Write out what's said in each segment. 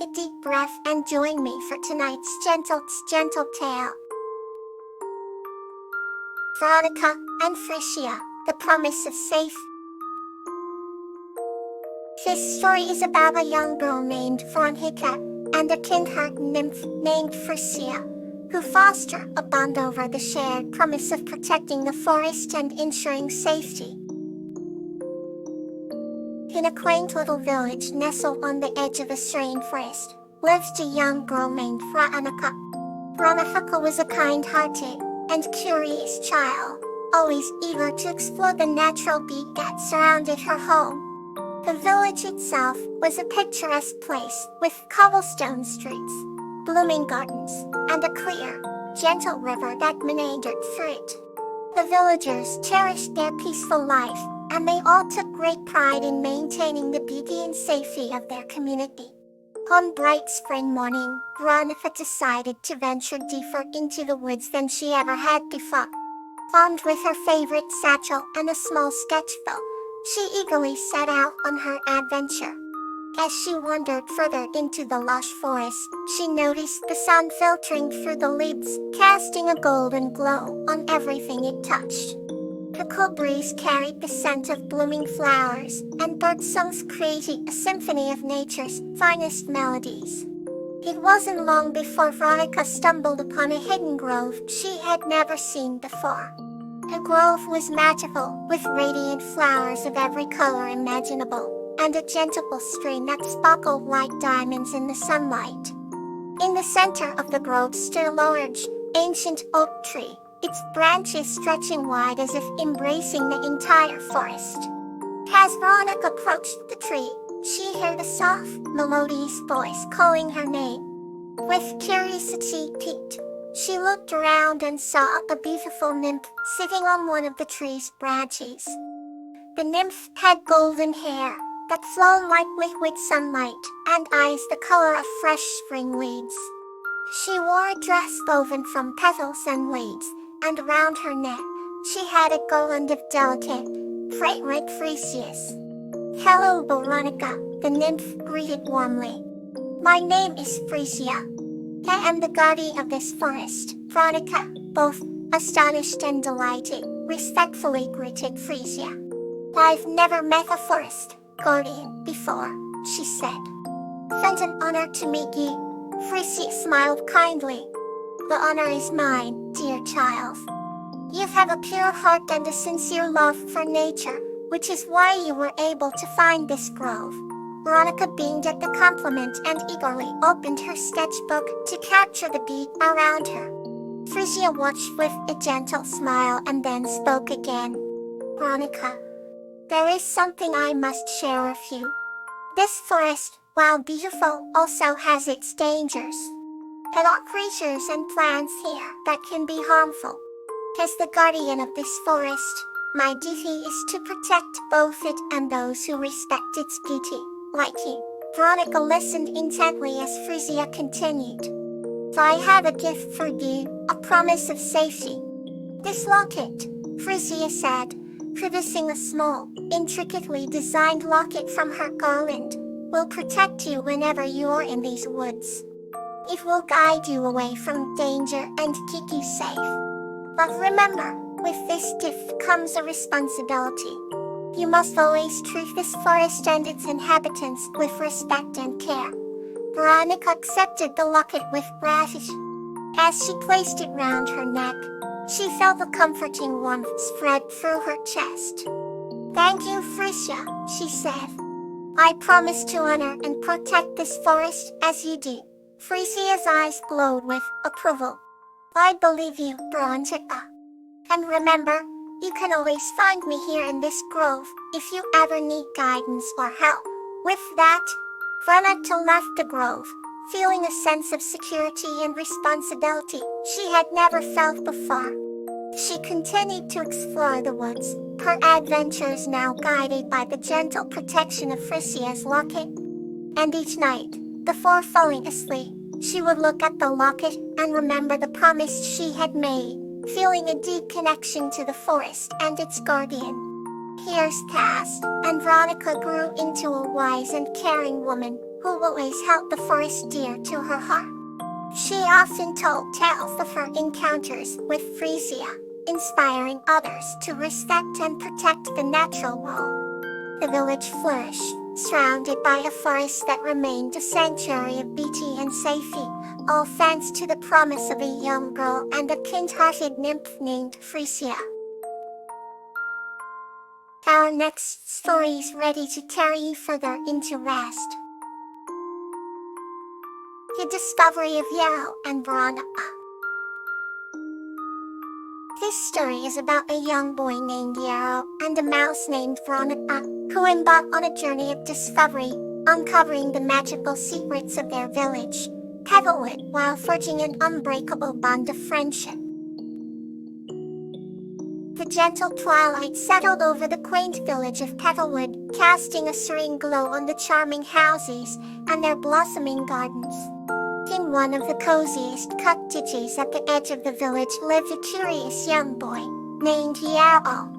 a deep breath and join me for tonight's gentle tale. Veronica and Frisia, The Promise of Safe. This story is about a young girl named Veronica and a kind-hearted nymph named Frisia, who foster a bond over the shared promise of protecting the forest and ensuring safety. In a quaint little village nestled on the edge of a serene forest, lived a young girl named Veronica. Veronica was a kind-hearted and curious child, always eager to explore the natural beauty that surrounded her home. The village itself was a picturesque place with cobblestone streets, blooming gardens, and a clear, gentle river that meandered through it. The villagers cherished their peaceful life, and they all took great pride in maintaining the beauty and safety of their community. One bright spring morning, Veronica decided to venture deeper into the woods than she ever had before. Armed with her favorite satchel and a small sketchbook, she eagerly set out on her adventure. As she wandered further into the lush forest, she noticed the sun filtering through the leaves, casting a golden glow on everything it touched. The cool breeze carried the scent of blooming flowers, and bird songs created a symphony of nature's finest melodies. It wasn't long before Veronica stumbled upon a hidden grove she had never seen before. The grove was magical, with radiant flowers of every color imaginable, and a gentle stream that sparkled like diamonds in the sunlight. In the center of the grove stood a large, ancient oak tree, its branches stretching wide as if embracing the entire forest. As Veronica approached the tree, she heard a soft, melodious voice calling her name. With curiosity piqued, she looked around and saw a beautiful nymph sitting on one of the tree's branches. The nymph had golden hair that flowed like liquid sunlight, and eyes the color of fresh spring leaves. She wore a dress woven from petals and leaves, and around her neck, she had a garland of delicate, fragrant freesias. "Hello, Veronica," the nymph greeted warmly. "My name is Frisia. I am the guardian of this forest." Veronica, both astonished and delighted, respectfully greeted Frisia. "I've never met a forest guardian before," she said. "It's an honor to meet you." Frisia smiled kindly. "The honor is mine, dear child. You have a pure heart and a sincere love for nature, which is why you were able to find this grove." Veronica beamed at the compliment and eagerly opened her sketchbook to capture the beauty around her. Frisia watched with a gentle smile and then spoke again. "Veronica, there is something I must share with you. This forest, while beautiful, also has its dangers. There are creatures and plants here that can be harmful. As the guardian of this forest, my duty is to protect both it and those who respect its beauty, like you." Veronica listened intently as Frisia continued. "I have a gift for you, a promise of safety." "This locket," Frisia said, producing a small, intricately designed locket from her garland, "will protect you whenever you are in these woods. It will guide you away from danger and keep you safe. But remember, with this gift comes a responsibility. You must always treat this forest and its inhabitants with respect and care." Veronica accepted the locket with gratitude. As she placed it round her neck, she felt a comforting warmth spread through her chest. "Thank you, Frisia," she said. "I promise to honor and protect this forest as you do." Frisia's eyes glowed with approval. "I believe you, Veronica. And remember, you can always find me here in this grove if you ever need guidance or help." With that, Veronica left the grove, feeling a sense of security and responsibility she had never felt before. She continued to explore the woods, her adventures now guided by the gentle protection of Frisia's locket. And each night, before falling asleep, she would look at the locket and remember the promise she had made, feeling a deep connection to the forest and its guardian. Years passed, and Veronica grew into a wise and caring woman, who always held the forest dear to her heart. She often told tales of her encounters with Frisia, inspiring others to respect and protect the natural world. The village flourished, surrounded by a forest that remained a sanctuary of beauty and safety, all thanks to the promise of a young girl and a kind-hearted nymph named Frisia. Our next story is ready to carry you further into rest. The Discovery of Yarrow and Veronica. This story is about a young boy named Yarrow and a mouse named Veronica, who embark on a journey of discovery, uncovering the magical secrets of their village, Petalwood, while forging an unbreakable bond of friendship. The gentle twilight settled over the quaint village of Petalwood, casting a serene glow on the charming houses and their blossoming gardens. In one of the coziest cottages at the edge of the village lived a curious young boy, named Yarrow.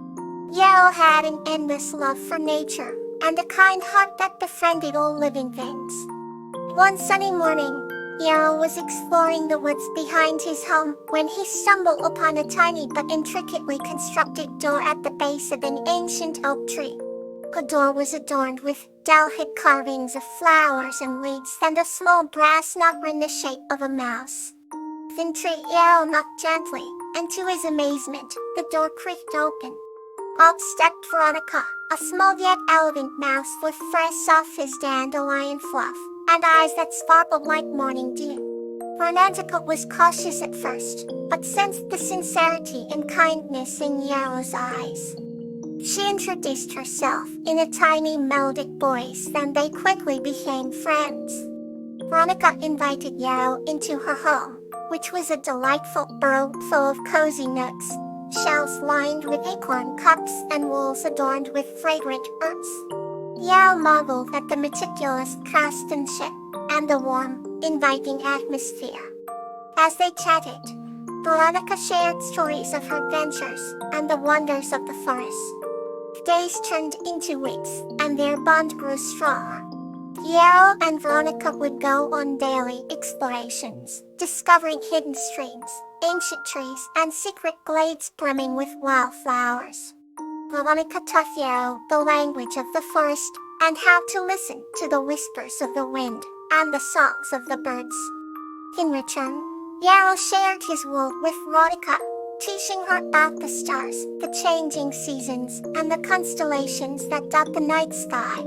Yarrow had an endless love for nature, and a kind heart that befriended all living things. One sunny morning, Yarrow was exploring the woods behind his home when he stumbled upon a tiny but intricately constructed door at the base of an ancient oak tree. The door was adorned with delicate carvings of flowers and leaves and a small brass knocker in the shape of a mouse. The intrigued Yarrow knocked gently, and to his amazement, the door creaked open. Out stepped Veronica, a small yet elegant mouse with fur soft as dandelion fluff, and eyes that sparkled like morning dew. Veronica was cautious at first, but sensed the sincerity and kindness in Yarrow's eyes. She introduced herself in a tiny melodic voice, and they quickly became friends. Veronica invited Yarrow into her home, which was a delightful burrow full of cozy nooks, shelves lined with acorn cups and walls adorned with fragrant herbs. Yarrow marveled at the meticulous craftsmanship and the warm, inviting atmosphere. As they chatted, Veronica shared stories of her adventures and the wonders of the forest. Days turned into weeks, and their bond grew stronger. Yarrow and Veronica would go on daily explorations, discovering hidden streams, ancient trees, and secret glades brimming with wildflowers. Veronica taught Yarrow the language of the forest and how to listen to the whispers of the wind and the songs of the birds. In return, Yarrow shared his world with Veronica, teaching her about the stars, the changing seasons, and the constellations that dot the night sky.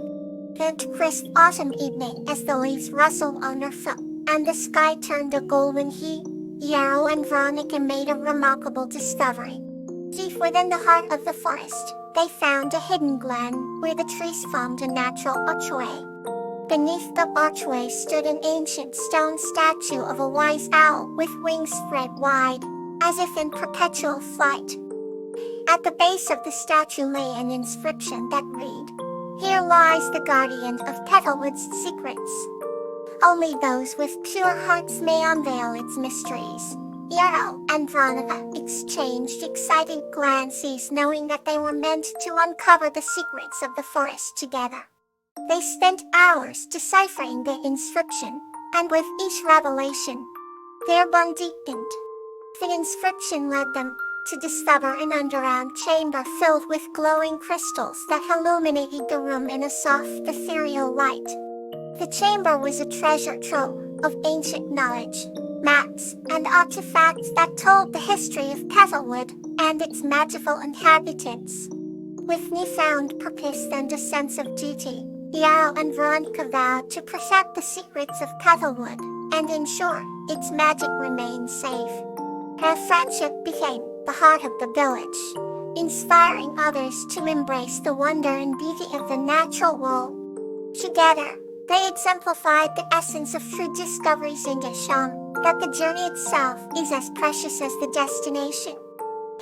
That crisp autumn evening, as the leaves rustled on her foot, and the sky turned a golden hue, Yarrow and Veronica made a remarkable discovery. Deep within the heart of the forest, they found a hidden glen where the trees formed a natural archway. Beneath the archway stood an ancient stone statue of a wise owl with wings spread wide, as if in perpetual flight. At the base of the statue lay an inscription that read, "Here lies the guardian of Petalwood's secrets. Only those with pure hearts may unveil its mysteries." Yarrow and Veronica exchanged excited glances, knowing that they were meant to uncover the secrets of the forest together. They spent hours deciphering the inscription, and with each revelation, their bond deepened. The inscription led them to discover an underground chamber filled with glowing crystals that illuminated the room in a soft, ethereal light. The chamber was a treasure trove of ancient knowledge, maps, and artifacts that told the history of Petalwood and its magical inhabitants. With newfound purpose and a sense of duty, Yarrow and Veronica vowed to protect the secrets of Petalwood and ensure its magic remained safe. Their friendship became the heart of the village, inspiring others to embrace the wonder and beauty of the natural world. Together, they exemplified the essence of true discoveries and have shown that the journey itself is as precious as the destination.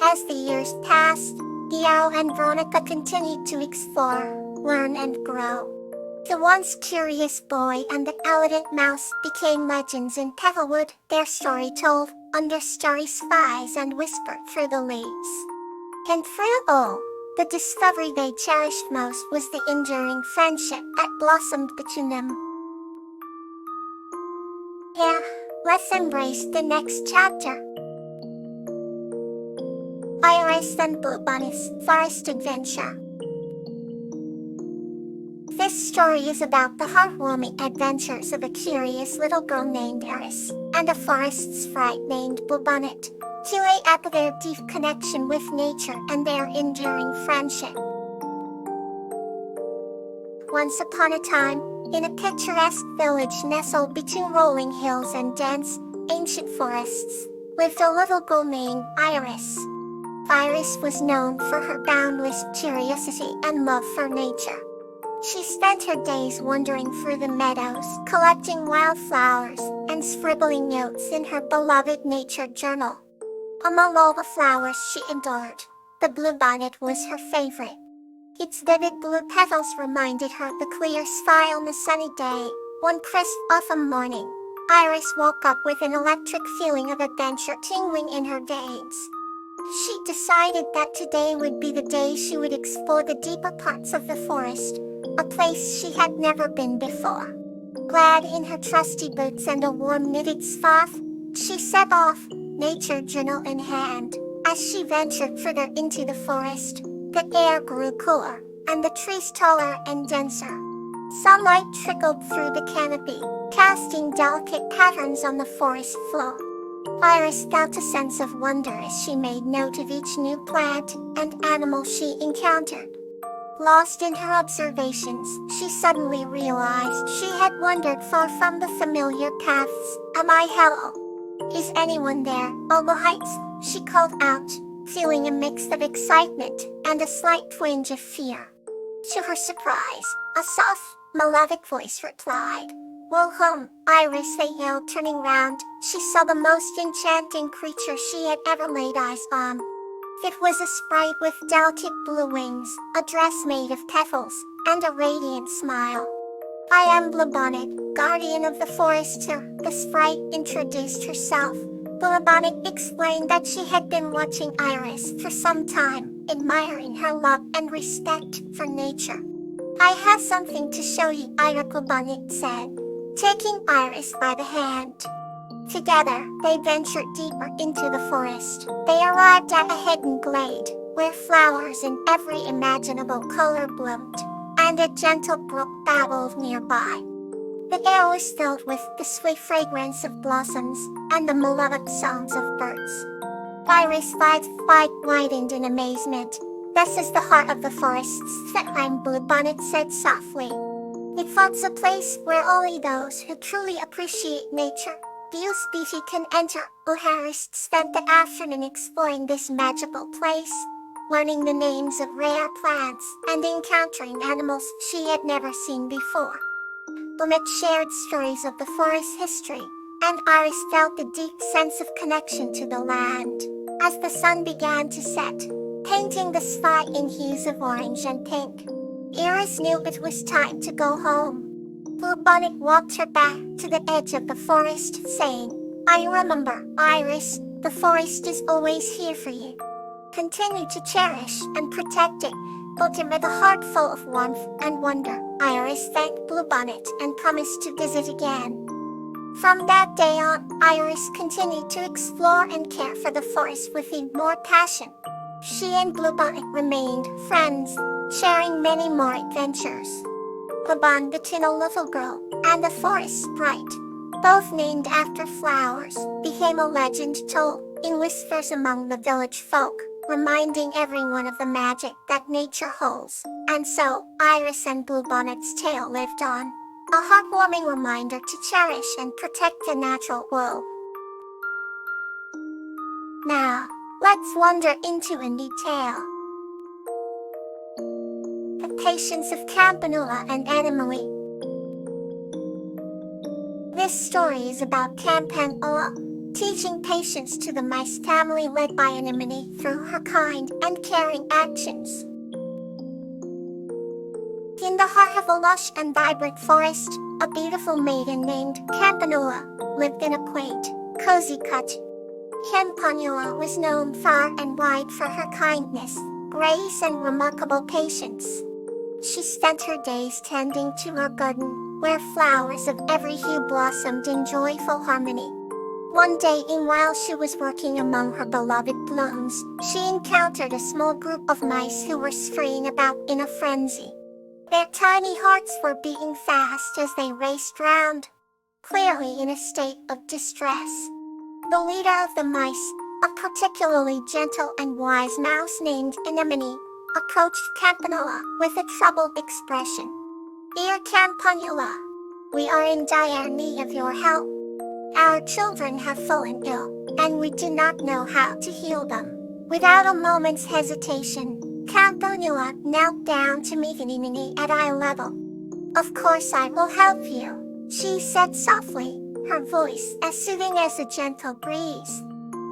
As the years passed, Yarrow and Veronica continued to explore, learn, and grow. The once curious boy and the elegant mouse became legends in Petalwood, their story told under starry skies and whispered through the leaves. And through it all, the discovery they cherished most was the enduring friendship that blossomed between them. Yeah, let's embrace the next chapter. Iris and Bluebonny's Forest Adventure. This story is about the heartwarming adventures of a curious little girl named Iris and a forest sprite named Bluebonnet, to lay at their deep connection with nature and their enduring friendship. Once upon a time, in a picturesque village nestled between rolling hills and dense, ancient forests, lived a little girl named Iris. Iris was known for her boundless curiosity and love for nature. She spent her days wandering through the meadows, collecting wildflowers, and scribbling notes in her beloved nature journal. Among all the flowers she adored, the bluebonnet was her favorite. Its vivid blue petals reminded her of the clear sky on a sunny day. One crisp autumn morning, Iris woke up with an electric feeling of adventure tingling in her veins. She decided that today would be the day she would explore the deeper parts of the forest, a place she had never been before. Clad in her trusty boots and a warm knitted scarf, she set off, nature journal in hand. As she ventured further into the forest, the air grew cooler, and the trees taller and denser. Sunlight trickled through the canopy, casting delicate patterns on the forest floor. Iris felt a sense of wonder as she made note of each new plant and animal she encountered. Lost in her observations, she suddenly realized she had wandered far from the familiar paths. "Am I hello? Is anyone there, on the heights?" she called out, feeling a mix of excitement and a slight twinge of fear. To her surprise, a soft, melodic voice replied, "Welcome, Iris," they hailed. Turning round, she saw the most enchanting creature she had ever laid eyes on. It was a sprite with delicate blue wings, a dress made of petals, and a radiant smile. "I am Bluebonnet, guardian of the forest," the sprite introduced herself. Bluebonnet explained that she had been watching Iris for some time, admiring her love and respect for nature. "I have something to show you," Bluebonnet said, taking Iris by the hand. Together, they ventured deeper into the forest. They arrived at a hidden glade, where flowers in every imaginable color bloomed, and a gentle brook babbled nearby. The air was filled with the sweet fragrance of blossoms and the melodic songs of birds. Iris' eyes widened in amazement. "This is the heart of the forests," Bluebonnet said softly. "It was a place where only those who truly appreciate nature species can enter." Iris spent the afternoon exploring this magical place, learning the names of rare plants and encountering animals she had never seen before. Bluebonnet shared stories of the forest's history, and Iris felt a deep sense of connection to the land. As the sun began to set, painting the sky in hues of orange and pink, Iris knew it was time to go home. Bluebonnet walked her back to the edge of the forest, saying, "I remember, Iris, the forest is always here for you. Continue to cherish and protect it." With a heart full of warmth and wonder, Iris thanked Bluebonnet and promised to visit again. From that day on, Iris continued to explore and care for the forest with even more passion. She and Bluebonnet remained friends, sharing many more adventures. The bond between a little girl and a forest sprite, both named after flowers, became a legend told in whispers among the village folk, reminding everyone of the magic that nature holds. And so, Iris and Bluebonnet's tale lived on, a heartwarming reminder to cherish and protect the natural world. Now, let's wander into a new tale. The Patience of Campanula and Anemone. This story is about Campanula, teaching patience to the mice family led by Anemone through her kind and caring actions. In the heart of a lush and vibrant forest, a beautiful maiden named Campanula lived in a quaint, cozy cottage. Campanula was known far and wide for her kindness, grace, and remarkable patience. She spent her days tending to her garden, where flowers of every hue blossomed in joyful harmony. One day, while she was working among her beloved blooms, she encountered a small group of mice who were scurrying about in a frenzy. Their tiny hearts were beating fast as they raced round, clearly in a state of distress. The leader of the mice, a particularly gentle and wise mouse named Anemone, approached Campanula with a troubled expression. "Dear Campanula, we are in dire need of your help. Our children have fallen ill, and we do not know how to heal them." Without a moment's hesitation, Campanula knelt down to meet Anemone at eye level. "Of course I will help you," she said softly, her voice as soothing as a gentle breeze.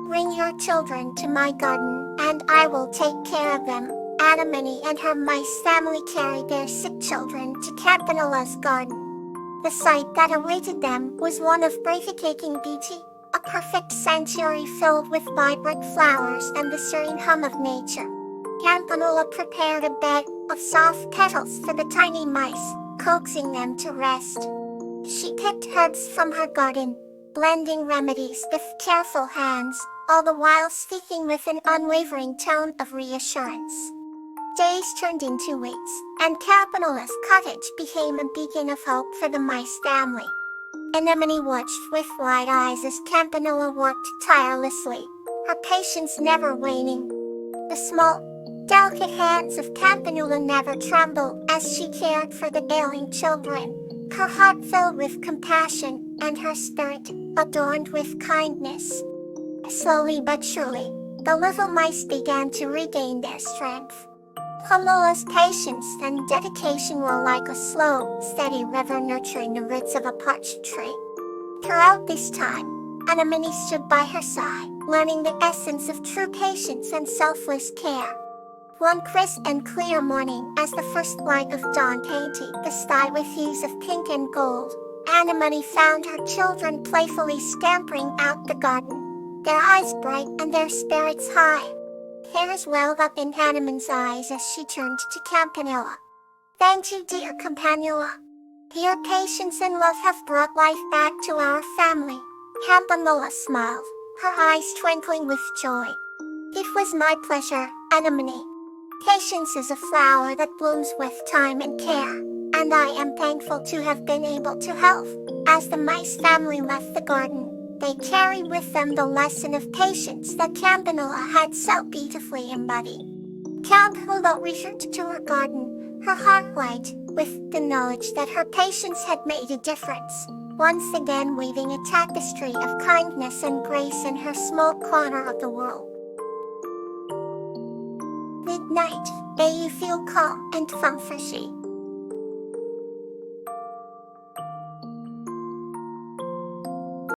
"Bring your children to my garden, and I will take care of them." Anemone and her mice family carried their sick children to Campanula's garden. The sight that awaited them was one of breathtaking beauty, a perfect sanctuary filled with vibrant flowers and the serene hum of nature. Campanula prepared a bed of soft petals for the tiny mice, coaxing them to rest. She picked herbs from her garden, blending remedies with careful hands, all the while speaking with an unwavering tone of reassurance. Days turned into weeks, and Campanula's cottage became a beacon of hope for the mice family. Anemone watched with wide eyes as Campanula worked tirelessly, her patience never waning. The small, delicate hands of Campanula never trembled as she cared for the ailing children, her heart filled with compassion and her spirit adorned with kindness. Slowly but surely, the little mice began to regain their strength. Campanula's patience and dedication were like a slow, steady river nurturing the roots of a parched tree. Throughout this time, Anemone stood by her side, learning the essence of true patience and selfless care. One crisp and clear morning, as the first light of dawn painted the sky with hues of pink and gold, Anemone found her children playfully scampering out the garden, their eyes bright and their spirits high. Tears welled up in Anemone's eyes as she turned to Campanula. "Thank you, dear Campanula. Your patience and love have brought life back to our family." Campanula smiled, her eyes twinkling with joy. "It was my pleasure, Anemone. Patience is a flower that blooms with time and care, and I am thankful to have been able to help." As the mice family left the garden, they carried with them the lesson of patience that Campanula had so beautifully embodied. Campanula returned to her garden, her heart light with the knowledge that her patience had made a difference, once again weaving a tapestry of kindness and grace in her small corner of the world. Good night. May you feel calm and comforted.